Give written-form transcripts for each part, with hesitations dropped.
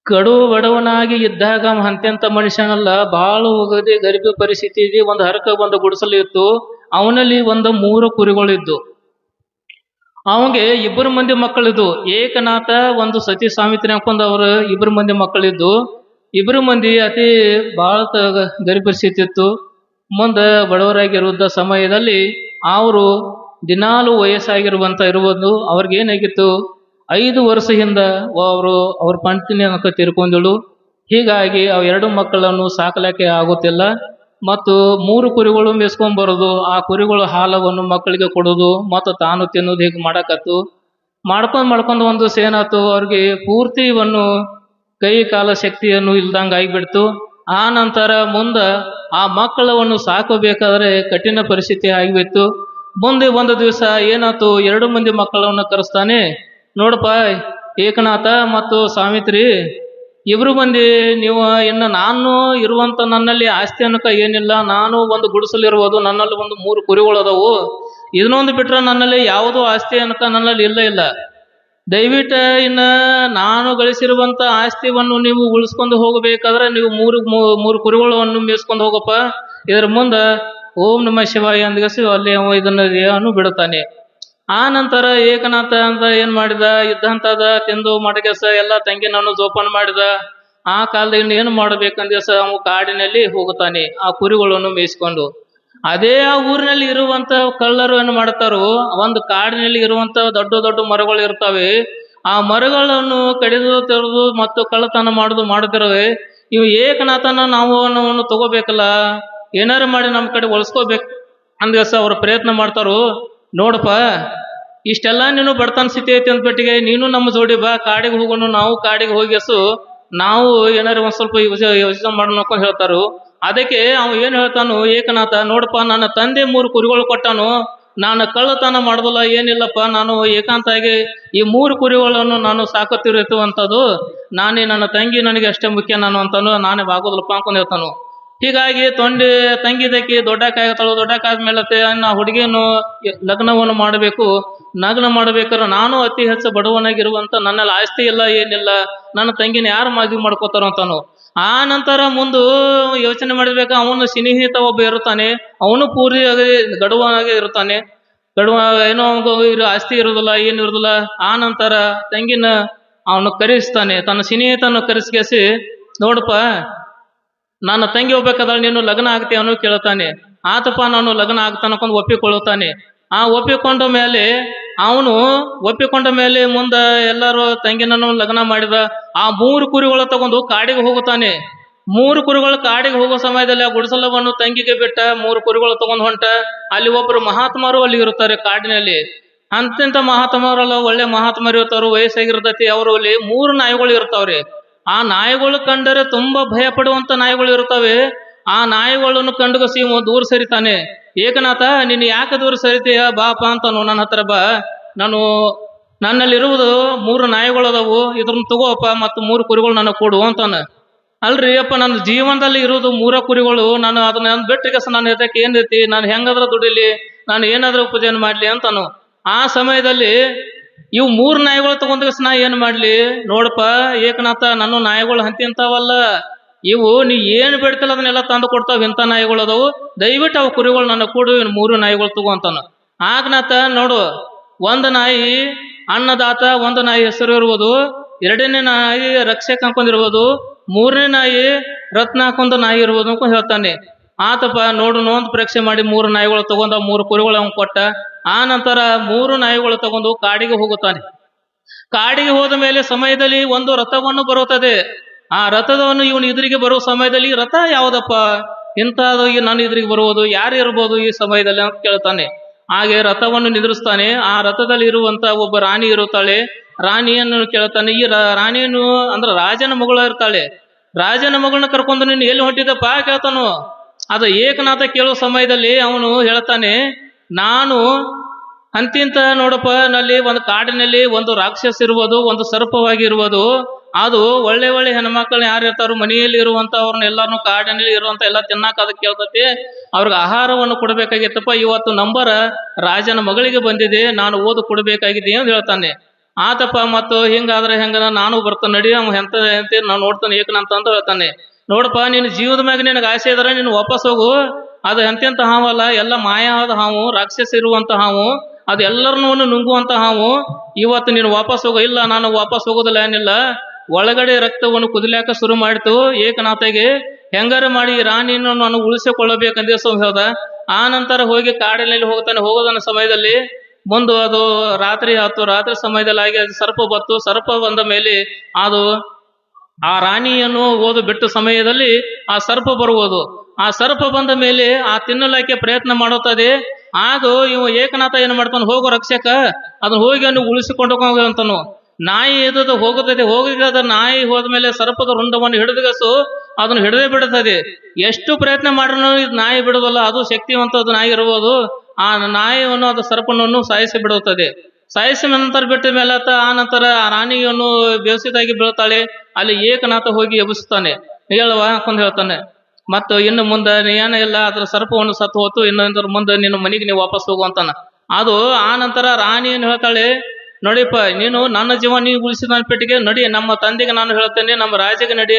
ಕಡು ಬಡವನಾಗಿ ಇದ್ದಾಗ ಅಂತ್ಯಂತ ಮನುಷ್ಯನಲ್ಲ, ಬಾಳು ಹೋಗದೆ ಗರಿಬಿ ಪರಿಸ್ಥಿತಿ ಇದೆ. ಒಂದು ಹರಕ ಒಂದು ಗುಡಿಸಲು ಇತ್ತು. ಅವನಲ್ಲಿ ಒಂದು 3 ಕುರಿಗಳಿದ್ದು. ಅವಂಗೆ 2 ಮಂದಿ ಮಕ್ಕಳಿದ್ದು. ಏಕನಾಥ ಒಂದು ಸತಿ ಸಾವಿತ್ರಿ ಅನ್ಕೊಂಡ್ ಅವ್ರು 2 ಮಂದಿ ಮಕ್ಕಳಿದ್ದು. 2 ಮಂದಿ ಅತಿ ಬಹಳ ಗರಿಬಿ ಪರಿಸ್ಥಿತಿ ಇತ್ತು. ಮುಂದೆ ಬಡವರಾಗಿರುವಂತ ಸಮಯದಲ್ಲಿ ಅವರು ದಿನಾಲು ವಯಸ್ಸಾಗಿರುವಂತ ಇರುವುದು. ಅವ್ರಿಗೆ ಏನಾಗಿತ್ತು, 5 ವರ್ಷ ಹಿಂದ ಅವ್ರ ಪಂಟಿನಿ ಅನ್ಕ ತೀರ್ಕೊಂಡಳು. ಹೀಗಾಗಿ ಅವ್ 2 ಮಕ್ಕಳನ್ನು ಸಾಕಲಿಕ್ಕೆ ಆಗುತ್ತಿಲ್ಲ. ಮತ್ತು 3 ಕುರಿಗಳು ಮೇಸ್ಕೊಂಡ್ ಬರೋದು, ಆ ಕುರಿಗಳು ಹಾಲವನ್ನು ಮಕ್ಕಳಿಗೆ ಕೊಡೋದು ಮತ್ತು ತಾನು ತಿನ್ನೋದು, ಹೀಗೆ ಮಾಡಕತ್ತು. ಮಾಡ್ಕೊಂಡು ಒಂದು ಸೇನಾತು ಅವ್ರಿಗೆ ಪೂರ್ತಿ ಇವನ್ನು ಕೈ ಕಾಲ ಶಕ್ತಿಯನ್ನು ಇಲ್ದಂಗ ಆಗಿಬಿಡ್ತು. ಆ ನಂತರ ಮುಂದ ಆ ಮಕ್ಕಳವನ್ನು ಸಾಕಬೇಕಾದ್ರೆ ಕಠಿಣ ಪರಿಸ್ಥಿತಿ ಆಗಿಬಿತ್ತು. ಮುಂದೆ ಒಂದು ದಿವಸ ಏನಾತು, 2 ಮಂದಿ ಮಕ್ಕಳನ್ನು ಕರೆಸ್ತಾನೆ. ನೋಡಪ್ಪ ಏಕನಾಥ ಮತ್ತು ಸಾವಿತ್ರಿ, 2 ಮಂದಿ ನೀವು ಇನ್ನು ನಾನು ಇರುವಂತ ನನ್ನಲ್ಲಿ ಆಸ್ತಿ ಅನ್ನಕ ಏನಿಲ್ಲ. ನಾನು ಒಂದು ಗುಡಿಸಲಿರುವುದು, ನನ್ನಲ್ಲಿ ಒಂದು 3 ಕುರಿಗಳು ಅದಾವು. ಇದನ್ನೊಂದು ಬಿಟ್ರೆ ನನ್ನಲ್ಲಿ ಯಾವುದೋ ಆಸ್ತಿ ಅನ್ನಕ ನನ್ನಲ್ಲಿ ಇಲ್ಲ. ದಯವಿಟ್ಟು ಇನ್ನ ನಾನು ಗಳಿಸಿರುವಂತ ಆಸ್ತಿವನ್ನು ನೀವು ಉಳಿಸ್ಕೊಂಡು ಹೋಗಬೇಕಾದ್ರೆ ನೀವು 3 ಕುರಿಗಳನ್ನು ಮೇಯಿಸ್ಕೊಂಡು ಹೋಗಪ್ಪ. ಇದರ ಮುಂದ ಓಂ ನಮ ಶಿವಾಯ ಅಂದ್ಗಸಿ ಅಲ್ಲಿ ಅವ ಇದನ್ನು ಬಿಡುತ್ತಾನೆ. ಆ ನಂತರ ಏಕನಾಥ ಅಂತ ಏನ್ ಮಾಡಿದ, ಇದ್ದಂತದ ತಿಂದು ಮಡಗೆಸ ಎಲ್ಲ ತಂಗಿನನ್ನು ಜೋಪಾನ ಮಾಡಿದ. ಆ ಕಾಲದಲ್ಲಿ ಏನು ಮಾಡಬೇಕಂದೇಸ ಅವ ಕಾಡಿನಲ್ಲಿ ಹೋಗುತ್ತಾನೆ ಆ ಕುರಿಗಳನ್ನು ಮೇಯಿಸ್ಕೊಂಡು. ಅದೇ ಆ ಊರಿನಲ್ಲಿ ಇರುವಂತ ಕಳ್ಳರು ಏನು ಮಾಡ್ತಾರೋ, ಒಂದು ಕಾಡಿನಲ್ಲಿ ಇರುವಂತ ದೊಡ್ಡ ದೊಡ್ಡ ಮರಗಳು ಇರ್ತವೆ. ಆ ಮರಗಳನ್ನು ಕಡಿದು ತೆರೆದು ಮತ್ತು ಕಳ್ಳತನ ಮಾಡುತ್ತಿರವೆ. ಇವು ಏಕನಾಥನ ನಾವು ತಗೋಬೇಕಲ್ಲ, ಏನಾರು ಮಾಡಿ ನಮ್ಮ ಕಡೆ ಒಳಸ್ಕೋಬೇಕು ಅಂದ್ಗೆಸ ಅವ್ರ ಪ್ರಯತ್ನ ಮಾಡ್ತಾರೋ. ನೋಡಪ್ಪ ಇಷ್ಟೆಲ್ಲ ನೀನು ಬಡತನ ಸ್ಥಿತಿ ಐತಿ ಅಂದ್ಬಿಟ್ಟಿಗೆ ನೀನು ನಮ್ಮ ಜೋಡಿ ಬಾ, ಕಾಡಿಗೆ ಹೋಗೋಣ. ನಾವು ಕಾಡಿಗೆ ಹೋಗಿಸು ನಾವು ಏನಾರು ಒಂದ್ ಸ್ವಲ್ಪ ಯೋಚನೆ ಮಾಡೋಣ ಅಂತ ಹೇಳ್ತಾರು. ಅದಕ್ಕೆ ಅವ ಏನ್ ಹೇಳ್ತಾನು ಏಕನಾಥ, ನೋಡಪ್ಪ ನನ್ನ ತಂದೆ 3 ಕುರಿಗಳು ಕೊಟ್ಟಾನು, ನಾನು ಕಳ್ಳತನ ಮಾಡುದಿಲ್ಲ ಏನಿಲ್ಲಪ್ಪ. ನಾನು ಏಕಾಂತಾಗಿ ಈ 3 ಕುರಿಗಳನ್ನು ನಾನು ಸಾಕುತ್ತಿರುವಂಥದ್ದು. ನಾನೇ ನನ್ನ ತಂಗಿ ನನಗೆ ಅಷ್ಟೇ ಮುಖ್ಯ ನಾನು ಅಂತಾನು, ನಾನೇ ಬಾಗೋದಿಲ್ಲಪ್ಪ ಅನ್ಕೊಂಡು ಹೇಳ್ತಾನು. ಹೀಗಾಗಿ ತಂಗಿದಕ್ಕೆ ದೊಡ್ಡಕ್ಕಾಗತ್ತಳು. ದೊಡ್ಡಕ್ಕಾದ್ಮೇಲೆ ನಾ ಹುಡುಗಿಯನ್ನು ಲಗ್ನವನ್ನು ಮಾಡಬೇಕು. ಲಗ್ನ ಮಾಡ್ಬೇಕಾದ್ರೆ ನಾನು ಅತಿ ಹೆಚ್ಚು ಬಡವನಾಗಿರುವಂತ, ನನ್ನಲ್ಲಿ ಆಸ್ತಿ ಇಲ್ಲ ಏನಿಲ್ಲ, ನನ್ನ ತಂಗಿನ ಯಾರು ಮದುವೆ ಮಾಡ್ಕೋತಾರ ಅಂತಾನು. ಆ ನಂತರ ಮುಂದೆ ಯೋಚನೆ ಮಾಡಬೇಕು. ಅವನು ಸ್ನೇಹಿತ ಒಬ್ಬ ಇರುತ್ತಾನೆ, ಅವನು ಪೂರ್ತಿ ಗಡುವಾಗಿ ಇರುತ್ತಾನೆ. ಗಡುವ ಏನೋ ಆಸ್ತಿ ಇರೋದಿಲ್ಲ ಏನಿರೋದಿಲ್ಲ. ಆ ನಂತರ ತಂಗಿನ ಅವನು ಕರೆಸ್ತಾನೆ, ತನ್ನ ಸ್ನೇಹಿತನ ಕರೆಸ್ಕೇಸಿ, ನೋಡಪ್ಪ ನನ್ನ ತಂಗಿ ಹೋಗ್ಬೇಕಾದ್ರೆ ನೀನು ಲಗ್ನ ಆಗ್ತೀಯ ಅನ್ನೋ ಕೇಳ್ತಾನೆ. ಆತಪ್ಪ ನಾನು ಲಗ್ನ ಆಗ್ತಾನ ಒಪ್ಪಿಕೊಳ್ಳುತ್ತಾನೆ. ಆ ಒಪ್ಪಿಕೊಂಡ ಮೇಲೆ ಮುಂದೆ ಎಲ್ಲರೂ ತಂಗಿನನ್ನು ಲಗ್ನ ಮಾಡಿದ. ಆ 3 ಕುರಿಗಳು ತಗೊಂಡು ಕಾಡಿಗೆ ಹೋಗುತ್ತಾನೆ. 3 ಕುರಿಗಳು ಕಾಡಿಗೆ ಹೋಗೋ ಸಮಯದಲ್ಲಿ ಆ ಗುಡಿಸಲವನ್ನು ತಂಗಿಗೆ ಬಿಟ್ಟ 3 ಕುರಿಗಳು ತಗೊಂಡು ಹೊಂಟ. ಅಲ್ಲಿ ಒಬ್ಬರು ಮಹಾತ್ಮರು ಅಲ್ಲಿ ಇರುತ್ತಾರೆ ಕಾಡಿನಲ್ಲಿ. ಅಂತಿಂತ ಮಹಾತ್ಮರಲ್ಲ, ಒಳ್ಳೆ ಮಹಾತ್ಮರು ಇರ್ತಾರು, ವಯಸ್ಸಾಗಿರ್ತೈತಿ. ಅವರು ಅಲ್ಲಿ 3 ನಾಯಿಗಳು ಇರ್ತಾವ್ರಿ. ಆ ನಾಯಿಗಳು ಕಂಡರೆ ತುಂಬಾ ಭಯ ಪಡುವಂತ ನಾಯಿಗಳು ಇರ್ತವೆ. ಆ ನಾಯಿಗಳನ್ನು ಕಂಡುಗಸಿ ದೂರ ಸರಿತಾನೆ. ಏಕನಾಥ ನೀನು ಯಾಕೆ ದೂರ ಸರಿತೀಯ, ಬಾಪ ಅಂತಾನು. ನನ್ನ ಹತ್ರ ಬಾ, ನನ್ನಲ್ಲಿರುವುದು 3 ನಾಯಿಗಳು ಅದಾವು, ಇದ್ರನ್ನ ತಗೋಪ್ಪ ಮತ್ತು 3 ಕುರಿಗಳು ನನಗೆ ಕೊಡು ಅಂತಾನ. ಅಲ್ರಿ ಅಪ್ಪ, ನನ್ನ ಜೀವನದಲ್ಲಿ ಇರುವುದು 3 ಕುರಿಗಳು, ನಾನು ಅದನ್ನ ಬಿಟ್ಟಿಗೆ ನಾನು ಇದಕ್ಕೆ ಏನೈತಿ, ನಾನು ಹೆಂಗಾದ್ರೂ ದುಡಿಲಿ, ನಾನು ಏನಾದ್ರೂ ಪೂಜೆಯನ್ನು ಮಾಡ್ಲಿ ಅಂತಾನು. ಆ ಸಮಯದಲ್ಲಿ ಇವು 3 ನಾಯಿಗಳು ತಗೊಂಡ ನಾ ಏನ್ ಮಾಡ್ಲಿ. ನೋಡಪ್ಪ ಏಕನಾಥ, ನನ್ನ ನಾಯಿಗಳು ಅಂತಿಂತಾವಲ್ಲ, ಇವು ನೀ ಏನ್ ಬೇಡ್ತಿಲ್ಲ ಅದನ್ನೆಲ್ಲ ತಂದು ಕೊಡ್ತಾವ. ಇಂಥ ನಾಯಿಗಳು ಅದಾವು, ದಯವಿಟ್ಟು ಅವು ಕುರಿಗಳು ನನ್ನ ಕೊಡು, 3 ನಾಯಿಗಳು ತಗೋ ಅಂತಾನ. ಆಗ್ನಾಥ ನೋಡು, ಒಂದು ನಾಯಿ ಅನ್ನದಾತ, ಒಂದು ನಾಯಿ ಹೆಸರು ಇರುವುದು, 2ನೇ ನಾಯಿ ರಕ್ಷಕ ಅನ್ಕೊಂಡಿರ್ಬೋದು, 3ನೇ ನಾಯಿ ರತ್ನ ಹಾಕೊಂಡ ನಾಯಿ ಇರ್ಬೋದು ಅನ್ಕೊಂಡು ಹೇಳ್ತಾನೆ. ಆತಪ್ಪ ನೋಡು, ನೋಂದು ಪರೀಕ್ಷೆ ಮಾಡಿ 3 ನಾಯಿಗಳು ತಗೊಂಡ 3 ಕುರಿಗಳು ಅವ್ನು ಕೊಟ್ಟ. ಆ ನಂತರ 3 ನಾಯಿಗಳು ತಗೊಂಡು ಕಾಡಿಗೆ ಹೋಗುತ್ತಾನೆ. ಕಾಡಿಗೆ ಹೋದ ಮೇಲೆ ಸಮಯದಲ್ಲಿ ಒಂದು ರಥವನ್ನು ಬರುತ್ತದೆ. ಆ ರಥದವನ್ನು ಇವನು ಎದುರಿಗೆ ಬರುವ ಸಮಯದಲ್ಲಿ, ರಥ ಯಾವುದಪ್ಪ ಇಂಥದ್ದು ನನ್ನ ಎದುರಿಗೆ ಬರುವುದು, ಯಾರು ಇರ್ಬೋದು ಈ ಸಮಯದಲ್ಲಿ ಅಂತ ಕೇಳ್ತಾನೆ. ಹಾಗೆ ರಥವನ್ನು ನಿದ್ರಿಸ್ತಾನೆ. ಆ ರಥದಲ್ಲಿ ಇರುವಂತ ಒಬ್ಬ ರಾಣಿ ಇರುತ್ತಾಳೆ. ರಾಣಿಯನ್ನು ಕೇಳ್ತಾನೆ. ಈ ರಾಣಿಯನ್ನು ಅಂದ್ರೆ ರಾಜನ ಮಗಳು ಇರ್ತಾಳೆ. ರಾಜನ ಮಗಳನ್ನ ಕರ್ಕೊಂಡು ನೀನು ಎಲ್ಲಿ ಹೊಂಟಿದ್ದಪ್ಪ ಕೇಳ್ತಾನು. ಅದು ಏಕನಾಥ ಕೇಳುವ ಸಮಯದಲ್ಲಿ ಅವನು ಹೇಳ್ತಾನೆ, ನಾನು ಅಂತಿಂತ ನೋಡಪ್ಪ, ನಲ್ಲಿ ಒಂದು ಕಾಡಿನಲ್ಲಿ ಒಂದು ರಾಕ್ಷಸ ಇರುವುದು, ಒಂದು ಸರ್ಪವಾಗಿರುವುದು. ಅದು ಒಳ್ಳೆ ಹೆಣ್ಮಕ್ಳನ್ನ ಯಾರು ಇರ್ತಾರೋ ಮನೆಯಲ್ಲಿ ಇರುವಂತವ್ರನ್ನ ಎಲ್ಲಾರನು ಕಾಡಿನಲ್ಲಿ ಇರುವಂತ ಎಲ್ಲ ತಿನ್ನಾಕ ಅದಕ್ಕೆ ಕೇಳ್ತತಿ. ಅವ್ರಿಗೆ ಆಹಾರವನ್ನು ಕೊಡಬೇಕಾಗಿತ್ತಪ್ಪ. ಇವತ್ತು ನಂಬರ ರಾಜನ ಮಗಳಿಗೆ ಬಂದಿದೆ, ನಾನು ಓದು ಕೊಡಬೇಕಾಗಿದೆ ಅಂತ ಹೇಳ್ತಾನೆ. ಆತಪ್ಪ ಮತ್ತು ಹಿಂಗಾದ್ರೆ ಹೆಂಗ ನಾನು ಬರ್ತಾನೆ ನಡಿ ಅವ ಎಂತ ಅಂತ ನಾವು ನೋಡ್ತಾನೆ ಏಕನಂತ ಅಂತ ಹೇಳ್ತಾನೆ. ನೋಡಪ್ಪ ನಿನ್ನ ಜೀವದ ಮ್ಯಾಗ ನಿನಗೆ ಆಸೆ ಇದ್ರೆ ನೀನು ವಾಪಸ್ ಹೋಗು. ಅದು ಎಂತೆಂತ ಹಾವಲ್ಲ, ಎಲ್ಲ ಮಾಯವಾದ ಹಾವು, ರಾಕ್ಷಸ ಇರುವಂತ ಹಾವು, ಅದು ಎಲ್ಲರನ್ನೂ ನುಂಗುವಂತ ಹಾವು. ಇವತ್ತು ನೀನು ವಾಪಸ್ ಹೋಗೋ. ಇಲ್ಲ ನಾನು ವಾಪಸ್ ಹೋಗೋದಿಲ್ಲ ಏನಿಲ್ಲ. ಒಳಗಡೆ ರಕ್ತವನ್ನು ಕುದಿಲಾಕ ಶುರು ಮಾಡಿತು ಏಕನಾಥಗೆ. ಹೆಂಗಾರ ಮಾಡಿ ರಾಣಿಯನ್ನು ನಾನು ಉಳಿಸಿಕೊಳ್ಳಬೇಕಂದೇ ಹೇಳ್ದ. ಆ ನಂತರ ಹೋಗಿ ಕಾಡಿನಲ್ಲಿ ಹೋಗ್ತಾನೆ. ಹೋಗೋದನ್ನ ಸಮಯದಲ್ಲಿ ಮುಂದೆ ಅದು ರಾತ್ರಿ ಆಯ್ತು. ರಾತ್ರಿ ಸಮಯದಲ್ಲಿ ಆಗಿ ಅದು ಸರ್ಪ ಬತ್ತು. ಸರ್ಪ ಬಂದ ಮೇಲೆ ಅದು ಆ ರಾಣಿಯನ್ನು ಓದು ಬಿಟ್ಟ ಸಮಯದಲ್ಲಿ ಆ ಸರ್ಪ ಬರುವುದು. ಆ ಸರ್ಪ ಬಂದ ಮೇಲೆ ಆ ತಿನ್ನಲಾಕೆ ಪ್ರಯತ್ನ ಮಾಡುತ್ತದೆ. ಆಗ ಇವ ಏಕನಾಥ ಏನು ಮಾಡ್ತಾನೆ, ಹೋಗೋ ರಕ್ಷಕ ಅದನ್ನ ಹೋಗಿ ಅವನು ಉಳಿಸಿಕೊಂಡು ಹೋಗಂತಾನು. ನಾಯಿ ಎದ್ದು ಹೋಗದ ನಾಯಿ ಹೋದ್ಮೇಲೆ ಸರ್ಪದ ರುಂಡವನ್ನು ಹಿಡಿದಗಸು ಅದನ್ನು ಹಿಡದೆ ಬಿಡುತ್ತದೆ. ಎಷ್ಟು ಪ್ರಯತ್ನ ಮಾಡಿದ್ರು ಇದು ನಾಯಿ ಬಿಡುವುದಲ್ಲ. ಅದು ಶಕ್ತಿವಂತದ ನಾಯಿ ಇರಬಹುದು. ಆ ನಾಯಿಯನ್ನು ಅದು ಸರ್ಪನನ್ನು ಸಾಯಿಸಿ ಬಿಡುತ್ತದೆ. ಸಾಯಿಸಿದ ನಂತರ ಬಿಟ್ಟ ಮೇಲೆ ಆ ನಂತರ ಆ ರಾಣಿಯನ್ನು ಬೇಸಿದಾಗಿ ಬೀಳ್ತಾಳೆ. ಅಲ್ಲಿ ಏಕನಾಥ ಹೋಗಿ ಎಬ್ಬಿಸ್ತಾನೆ. ಹೇಳುವ ಅಂತ ಹೇಳ್ತಾನೆ. ಮತ್ತು ಇನ್ನು ಮುಂದೆ ಏನ ಇಲ್ಲ, ಅದ್ರ ಸರ್ಪವನ್ನು ಸತ್ತು ಹೋತು. ಇನ್ನೊಂದ್ರ ಮುಂದೆ ನಿನ್ನ ಮನೆಗೆ ನೀವು ವಾಪಸ್ ಹೋಗುವಂತಾನ. ಅದು ಆ ನಂತರ ರಾಣಿಯನ್ನು ಹೇಳ್ತಾಳೆ, ನೋಡಿಪ್ಪ ನೀನು ನನ್ನ ಜೀವ ನೀವು ಉಳಿಸಿದ ಪೆಟ್ಟಿಗೆ ನಡಿ, ನಮ್ಮ ತಂದೆಗೆ ನಾನು ಹೇಳ್ತೇನೆ, ನಮ್ಮ ರಾಜಗೆ ನಡಿ,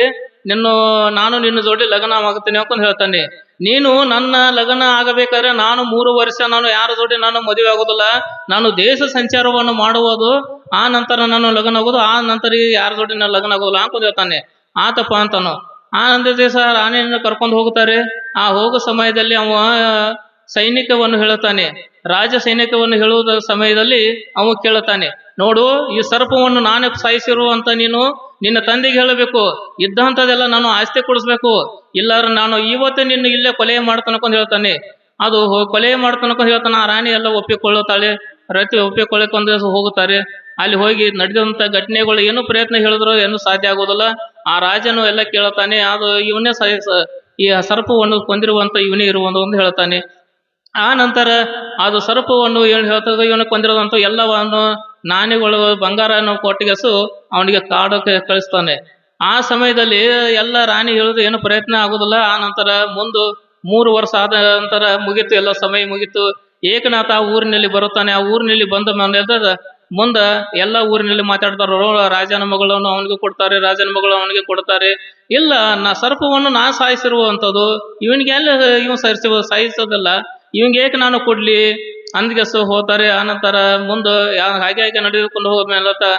ನಾನು ನಿನ್ನ ಜೋಡಿ ಲಗ್ನ ಆಗುತ್ತೇನೆ ಅಂತ ಹೇಳ್ತಾನೆ. ನೀನು ನನ್ನ ಲಗ್ನ ಆಗಬೇಕಾದ್ರೆ ನಾನು 3 ವರ್ಷ ನಾನು ಯಾರ ಜೋಡಿ ನಾನು ಮದುವೆ ಆಗೋದಿಲ್ಲ. ನಾನು ದೇಶ ಸಂಚಾರವನ್ನು ಮಾಡುವುದು. ಆ ನಂತರ ನಾನು ಲಗ್ನ ಆಗೋದು. ಆ ನಂತರ ಯಾರ ಜೋಡಿ ನಾನು ಲಗ್ನ ಆಗೋದಿಲ್ಲ ಅಂತ ಹೇಳ್ತಾನೆ. ಆತಪ್ಪ ಅಂತಾನು. ಆ ನಂತರ ದಿವಸ ರಾಣಿಯನ್ನು ಕರ್ಕೊಂಡು ಹೋಗ್ತಾರೆ. ಆ ಹೋಗೋ ಸಮಯದಲ್ಲಿ ಅವ ಸೈನಿಕವನ್ನು ಹೇಳುತ್ತಾನೆ. ರಾಜ ಸೈನಿಕವನ್ನು ಹೇಳುವುದ ಸಮಯದಲ್ಲಿ ಅವ ಕೇಳುತ್ತಾನೆ, ನೋಡು ಈ ಸರ್ಪವನ್ನು ನಾನೇ ಸಾಯಿಸಿರುವಂತ ನೀನು ನಿನ್ನ ತಂದೆಗೆ ಹೇಳಬೇಕು. ಇದ್ದಂಥದ್ದೆಲ್ಲ ನಾನು ಆಸ್ತಿ ಕೊಡಿಸ್ಬೇಕು. ಇಲ್ಲಾರ ನಾನು ಇವತ್ತೇ ನಿನ್ನ ಇಲ್ಲೇ ಕೊಲೆ ಮಾಡ್ತಾನಕೊಂಡು ಹೇಳ್ತಾನೆ. ಅದು ಕೊಲೆ ಮಾಡ್ತಾನಕೊಂಡು ಹೇಳ್ತಾನೆ. ಆ ರಾಣಿ ಎಲ್ಲ ಒಪ್ಪಿಕೊಳ್ಳುತ್ತಾಳೆ. ರತಿ ಒಪ್ಪಿಕೊಳ್ಳಿಕೊಂಡು ಹೋಗುತ್ತಾರೆ. ಅಲ್ಲಿ ಹೋಗಿ ನಡೆದಂತ ಘಟನೆಗಳು ಏನು ಪ್ರಯತ್ನ ಹೇಳಿದ್ರು ಏನು ಸಾಧ್ಯ ಆಗೋದಿಲ್ಲ. ಆ ರಾಜನು ಎಲ್ಲ ಕೇಳುತ್ತಾನೆ. ಅದು ಇವನೇ ಈ ಸರ್ಪವನ್ನು ಕೊಂದಿರುವಂತ ಇವನೇ ಇರುವುದು ಅಂತ ಹೇಳ್ತಾನೆ. ಆ ನಂತರ ಅದು ಸರ್ಪವನ್ನು ಏನು ಹೇಳ್ತದೆ, ಇವನು ಕೊಂದಿರೋದಂತ ಎಲ್ಲವನ್ನು ನಾಣ್ಯಗಳು ಬಂಗಾರನ ಕೊಟ್ಟಿಗೆಸು ಅವನಿಗೆ ಕಾಡಕ್ಕೆ ಕಳಿಸ್ತಾನೆ. ಆ ಸಮಯದಲ್ಲಿ ಎಲ್ಲ ರಾಣಿ ಹೇಳೋದು ಏನು ಪ್ರಯತ್ನ ಆಗೋದಿಲ್ಲ. ಆ ನಂತರ ಮುಂದೆ 3 ವರ್ಷ ಆದ ನಂತರ ಮುಗೀತು, ಎಲ್ಲ ಸಮಯ ಮುಗೀತು. ಏಕನಾಥ ಆ ಊರಿನಲ್ಲಿ ಬರುತ್ತಾನೆ. ಆ ಊರಿನಲ್ಲಿ ಬಂದ ಮೇಲೆ ಮುಂದೆ ಎಲ್ಲ ಊರಿನಲ್ಲಿ ಮಾತಾಡ್ತಾರೋ, ರಾಜನ ಮಗಳನ್ನು ಅವನಿಗೆ ಕೊಡ್ತಾರೆ, ರಾಜನ ಮಗಳು ಅವನಿಗೆ ಕೊಡ್ತಾರೆ. ಇಲ್ಲ ಸರ್ಪವನ್ನು ನಾ ಸಾಯಿಸಿರುವಂಥದ್ದು, ಇವನಿಗೆ ಎಲ್ಲ ಇವ್ ಸಾಯಿಸೋದಿಲ್ಲ, ಇವಂಗೆ ಏಕೆ ನಾನು ಕೊಡ್ಲಿ ಅಂದ್ಗೆಸು ಹೋಗ್ತಾರೆ. ಆನಂತರ ಮುಂದೆ ಹಾಗೆ ನಡೆದುಕೊಂಡು ಹೋದ್ಮೇಲೆ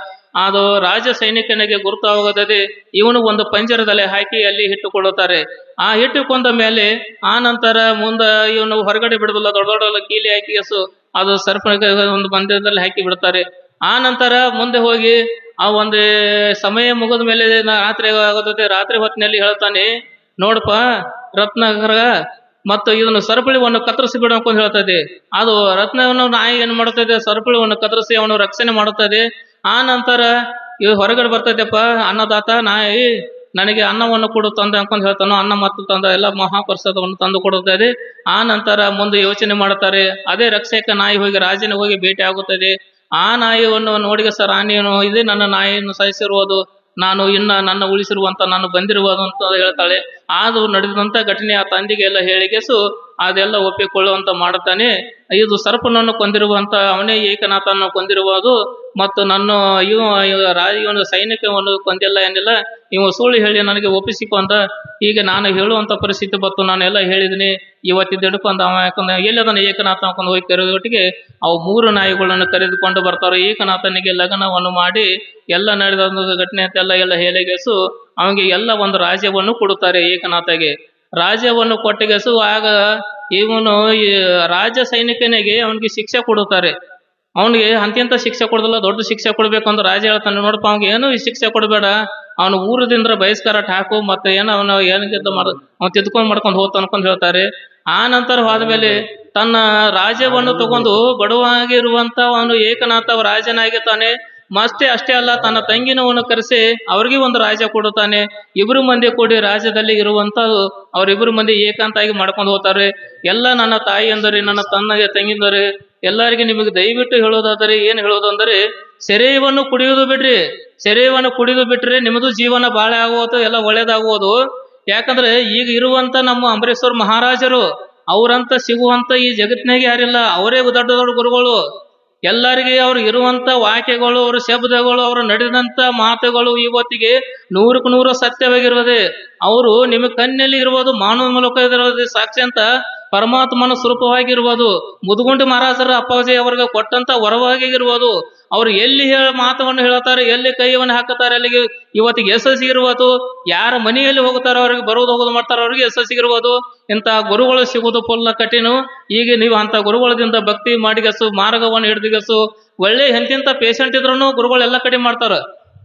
ಅದು ರಾಜ ಸೈನಿಕನಿಗೆ ಗುರುತಾಗೋದೇ. ಇವನು ಒಂದು ಪಂಜರದಲ್ಲಿ ಹಾಕಿ ಅಲ್ಲಿ ಇಟ್ಟುಕೊಳ್ಳುತ್ತಾರೆ. ಆ ಇಟ್ಟುಕೊಂಡ ಮೇಲೆ ಆ ನಂತರ ಮುಂದೆ ಇವನು ಹೊರಗಡೆ ಬಿಡುದಿಲ್ಲ. ದೊಡ್ಡ ದೊಡ್ಡ ಕೀಲಿ ಹಾಕಿ ಅದು ಸರ್ಪನಿಗೆ ಒಂದು ಪಂಜರದಲ್ಲಿ ಹಾಕಿ ಬಿಡ್ತಾರೆ. ಆ ನಂತರ ಮುಂದೆ ಹೋಗಿ ಆ ಒಂದು ಸಮಯ ಮುಗಿದ ಮೇಲೆ ರಾತ್ರಿ ಆಗುತ್ತದೆ. ರಾತ್ರಿ ಹೊತ್ತಿನಲ್ಲಿ ಹೇಳ್ತಾನೆ, ನೋಡಪ್ಪ ರತ್ನಾಕರ ಮತ್ತು ಇದನ್ನು ಸರಪಳಿವನ್ನು ಕತ್ತರಿಸಿ ಬಿಡು ಅಂತ ಹೇಳ್ತದೆ. ಅದು ರತ್ನವನ್ನು ನಾಯಿ ಏನ್ ಮಾಡುತ್ತದೆ, ಸರಪಳಿಯನ್ನು ಕತ್ತರಿಸಿ ಅವನು ರಕ್ಷಣೆ ಮಾಡುತ್ತದೆ. ಆ ನಂತರ ಇವ್ ಹೊರಗಡೆ ಬರ್ತೈತೆಪ್ಪ ಅನ್ನದಾತ, ನಾಯಿ ನನಗೆ ಅನ್ನವನ್ನು ಕೊಡು ತಂದೆ ಅನ್ಕೊಂಡು ಹೇಳ್ತಾನೋ. ಅನ್ನ ಮತ್ತು ತಂದ ಎಲ್ಲ ಮಹಾಪ್ರಸಾದವನ್ನು ತಂದು ಕೊಡುತ್ತದೆ. ಆ ನಂತರ ಮುಂದೆ ಯೋಚನೆ ಮಾಡುತ್ತಾರೆ. ಅದೇ ರಕ್ಷಕ ನಾಯಿ ಹೋಗಿ ರಾಜನ ಹೋಗಿ ಭೇಟಿ ಆಗುತ್ತದೆ. ಆ ನಾಯಿಯನ್ನು ನೋಡಿಗೆ ಸರ್ ರಾಣಿಯನ್ನು ಇದೇ ನನ್ನ ನಾಯಿಯನ್ನು ಸಾಯಿಸಿರುವುದು, ನಾನು ನನ್ನ ಉಳಿಸಿರುವಂತ ನಾನು ಬಂದಿರುವುದು ಅಂತ ಹೇಳ್ತಾಳೆ. ಅದು ನಡೆದಂತ ಘಟನೆ ಆ ತಂದೆಗೆ ಎಲ್ಲ ಹೇಳಿಗೆಸು ಅದೆಲ್ಲ ಒಪ್ಪಿಕೊಳ್ಳುವಂತ ಮಾಡುತ್ತಾನೆ. ಇದು ಸರ್ಪನನ್ನು ಕೊಂದಿರುವಂತ ಅವನೇ ಏಕನಾಥನನ್ನು ಕೊಂದಿರುವುದು ಮತ್ತು ನನ್ನ ಇವನು ಸೈನಿಕವನ್ನು ಕೊಂದಿಲ್ಲ ಏನಿಲ್ಲ, ಇವ ಸುಳ್ಳು ಹೇಳಿ ನನಗೆ ಒಪ್ಪಿಸಿಕೊಂಡ. ಹೀಗೆ ನಾನು ಹೇಳುವಂತ ಪರಿಸ್ಥಿತಿ ಬತ್ತು. ನಾನೆಲ್ಲ ಹೇಳಿದೀನಿ. ಇವತ್ತಿದ್ದು ಹಿಡ್ಕೊಂಡು ಅವ ಯಾಕಂದ್ರೆ ಎಲ್ಲದನ್ನ ಏಕನಾಥ ಹಾಕೊಂಡು ಹೋಗಿ ಕರೆದೊಟ್ಟಿಗೆ ಅವು 3 ನಾಯಿಗಳನ್ನು ಕರೆದುಕೊಂಡು ಬರ್ತಾರೆ. ಏಕನಾಥನಿಗೆ ಲಗ್ನವನ್ನು ಮಾಡಿ ಎಲ್ಲ ನಡೆದ ಘಟನೆ ಅಂತೆಲ್ಲ ಎಲ್ಲ ಹೇಳಿಗೆಸು ಅವನಿಗೆ ಎಲ್ಲ ಒಂದು ರಾಜ್ಯವನ್ನು ಕೊಡುತ್ತಾರೆ. ಏಕನಾಥಗೆ ರಾಜ್ಯವನ್ನು ಕೊಟ್ಟಿಗೆಸು ಆಗ ಇವನು ಈ ರಾಜ ಸೈನಿಕನಿಗೆ ಅವನಿಗೆ ಶಿಕ್ಷೆ ಕೊಡುತ್ತಾರೆ. ಅವನಿಗೆ ಅಂತ್ಯಂತ ಶಿಕ್ಷೆ ಕೊಡೋದಿಲ್ಲ, ದೊಡ್ಡ ಶಿಕ್ಷೆ ಕೊಡ್ಬೇಕಂದ್ರೆ ರಾಜ ಹೇಳ್ತಾನೆ, ನೋಡಪ್ಪ ಅವ್ನಿಗೆ ಏನು ಈ ಶಿಕ್ಷೆ ಕೊಡಬೇಡ, ಅವನು ಊರದಿಂದ ಬಹಿಷ್ಕಾರ ಹಾಕು, ಮತ್ತೆ ಏನೋ ಅವನು ಏನಿದ್ದ ಅವ್ನು ಮಾಡ್ಕೊಂಡು ಹೋಗ್ತಾ ಅನ್ಕೊಂಡು ಹೇಳ್ತಾರೆ. ಆ ನಂತರ ಹೋದ್ಮೇಲೆ ತನ್ನ ರಾಜ್ಯವನ್ನು ತಗೊಂಡು ಬಡವಾಗಿರುವಂತ ಅವನು ಏಕನಾಥ ರಾಜನಾಗಿದ್ದಾನೆ. ಅಷ್ಟೇ ಅಲ್ಲ, ತನ್ನ ತಂಗಿನವನ್ನು ಕರೆಸಿ ಅವ್ರಿಗೆ ಒಂದು ರಾಜ್ಯ ಕೊಡುತ್ತಾನೆ. 2 ಮಂದಿ ಕೂಡಿ ರಾಜ್ಯದಲ್ಲಿ ಇರುವಂತ ಅವ್ರಿಬ್ರು ಮಂದಿ ಏಕಾಂತಾಗಿ ಮಾಡ್ಕೊಂಡು ಹೋಗ್ತಾರೆ. ಎಲ್ಲ ನನ್ನ ತಾಯಿ ಅಂದರೆ ನನ್ನ ತಂಗಿಂದರೆ ಎಲ್ಲರಿಗೆ ನಿಮಗೆ ದಯವಿಟ್ಟು ಹೇಳೋದಾದರೆ ಏನ್ ಹೇಳೋದಂದರೆ, ಸೆರೆಯನ್ನು ಕುಡಿಯೋದು ಬಿಡ್ರಿ. ಸೆರೆಯನ್ನು ಕುಡಿದು ಬಿಟ್ರೆ ನಿಮ್ಮದು ಜೀವನ ಬಾಳೆ ಆಗುವುದು, ಎಲ್ಲ ಒಳ್ಳೇದಾಗುವುದು. ಯಾಕಂದ್ರೆ ಈಗ ಇರುವಂತ ನಮ್ಮ ಅಂಬರೀಶ್ವರ ಮಹಾರಾಜರು ಅವರಂತ ಸಿಗುವಂತ ಈ ಜಗತ್ತಿನಾಗೆ ಯಾರಿಲ್ಲ. ಅವರೇ ದೊಡ್ಡ ದೊಡ್ಡ ಗುರುಗಳು. ಎಲ್ಲರಿಗೆ ಅವ್ರು ಇರುವಂತ ವಾಕ್ಯಗಳು, ಅವ್ರ ಶಬ್ದಗಳು, ಅವರು ನಡೆದಂತ ಮಾತುಗಳು ಇವತ್ತಿಗೆ 100ಕ್ಕೆ 100 ಸತ್ಯವಾಗಿರುವುದೇ. ಅವರು ನಿಮ್ಮ ಕಣ್ಣಲ್ಲಿ ಇರ್ಬೋದು, ಮಾನವ ಮೂಲಕ ಇರೋದು ಸಾಕ್ಷಿ ಅಂತ ಪರಮಾತ್ಮನ ಸ್ವರೂಪವಾಗಿರ್ಬೋದು. ಮುದುಗುಂಡಿ ಮಹಾರಾಜರ ಅಪ್ಪಾಜಿ ಅವ್ರಿಗೆ ಕೊಟ್ಟಂತ ವರವಾಗಿ ಇರ್ಬೋದು. ಅವ್ರು ಎಲ್ಲಿ ಮಾತವನ್ನು ಹೇಳ್ತಾರೆ, ಎಲ್ಲಿ ಕೈಯನ್ನು ಹಾಕುತ್ತಾರೆ, ಅಲ್ಲಿಗೆ ಇವತ್ತಿಗೆ ಯಶಸ್ಸಿ ಇರ್ಬೋದು. ಯಾರ ಮನೆಯಲ್ಲಿ ಹೋಗುತ್ತಾರೋ ಅವ್ರಿಗೆ ಬರೋದು ಹೋಗೋದು ಮಾಡ್ತಾರೋ ಅವ್ರಿಗೆ ಯಶಸ್ಸಿ ಇರ್ಬೋದು. ಇಂಥ ಗುರುಗಳು ಸಿಗುವುದು ಫುಲ್ ಕಠಿಣ. ಈಗ ನೀವು ಅಂತ ಗುರುಗಳದಿಂದ ಭಕ್ತಿ ಮಾಡಿಗಸು, ಮಾರ್ಗವನ್ನು ಹಿಡಿದಿಗಸು, ಒಳ್ಳೆ ಎಂತಿಂತ ಪೇಷಂಟ್ ಇದ್ರೂ ಗುರುಗಳು ಎಲ್ಲ ಕಡಿಮೆ ಮಾಡ್ತಾರ.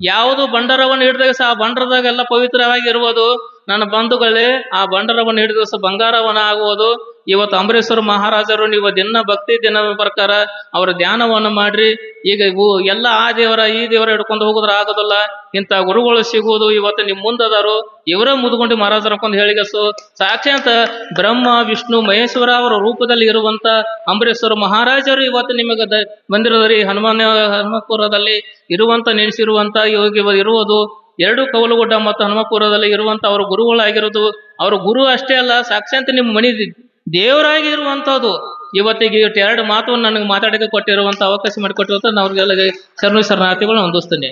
ಯಾವುದು ಬಂಡರವನ್ನು ಹಿಡಿದಾಗ ಆ ಬಂಡರದಾಗ ಎಲ್ಲ ಪವಿತ್ರವಾಗಿ ಇರುವುದು. ನನ್ನ ಬಂಧುಗಳೇ, ಆ ಬಂಡರವನ್ನು ಹಿಡಿದ ಬಂಗಾರವನ್ನ ಆಗುವುದು. ಇವತ್ತು ಅಂಬರೀಶ್ವರ ಮಹಾರಾಜರು ನೀವು ದಿನ ಭಕ್ತಿ ದಿನ ಪ್ರಕಾರ ಅವರ ಧ್ಯಾನವನ್ನು ಮಾಡ್ರಿ. ಈಗ ಎಲ್ಲ ಆ ದೇವರ ಈ ದೇವರ ಹಿಡ್ಕೊಂಡು ಹೋಗೋದ್ರ ಆಗೋದಿಲ್ಲ. ಇಂಥ ಗುರುಗಳು ಸಿಗುವುದು ಇವತ್ತು ನಿಮ್ಮ ಮುಂದದಾರು. ಇವರೇ ಮುದುಗುಂಡಿ ಮಹಾರಾಜರ ಕೊಂದು ಹೇಳಿಗಸು ಸಾಕ್ಷಾತ್ ಬ್ರಹ್ಮ ವಿಷ್ಣು ಮಹೇಶ್ವರ ಅವರ ರೂಪದಲ್ಲಿ ಇರುವಂತ ಅಂಬರೀಶ್ವರ ಮಹಾರಾಜರು ಇವತ್ತು ನಿಮಗೆ ಬಂದಿರೋದ್ರಿ. ಹನುಮಪುರದಲ್ಲಿ ಇರುವಂತ ನೆನೆಸಿರುವಂತ ಯೋಗಿ ಇರುವುದು 2 ಕವಲುಗುಡ್ಡ ಮತ್ತು ಹನುಮಪುರದಲ್ಲಿ ಇರುವಂತ ಅವ್ರ ಗುರುಗಳಾಗಿರೋದು. ಅವ್ರ ಗುರು ಅಷ್ಟೇ ಅಲ್ಲ, ಸಾಕ್ಷಾತ್ ನಿಮ್ಮ ಮನಿ ದೇವರಾಗಿ ಇರುವಂತದ್ದು. ಇವತ್ತಿಗೆ 2 ಮಾತನ್ನು ನನಗೆ ಮಾತಾಡಕ್ಕೆ ಕೊಟ್ಟಿರುವಂತ ಅವಕಾಶ ಮಾಡಿಕೊಟ್ಟಿರುವಂತ ಅವ್ರಿಗೆಲ್ಲ ಶರಣಾರ್ಥಿಗಳು ಹೊಂದಿಸ್ತೇನೆ.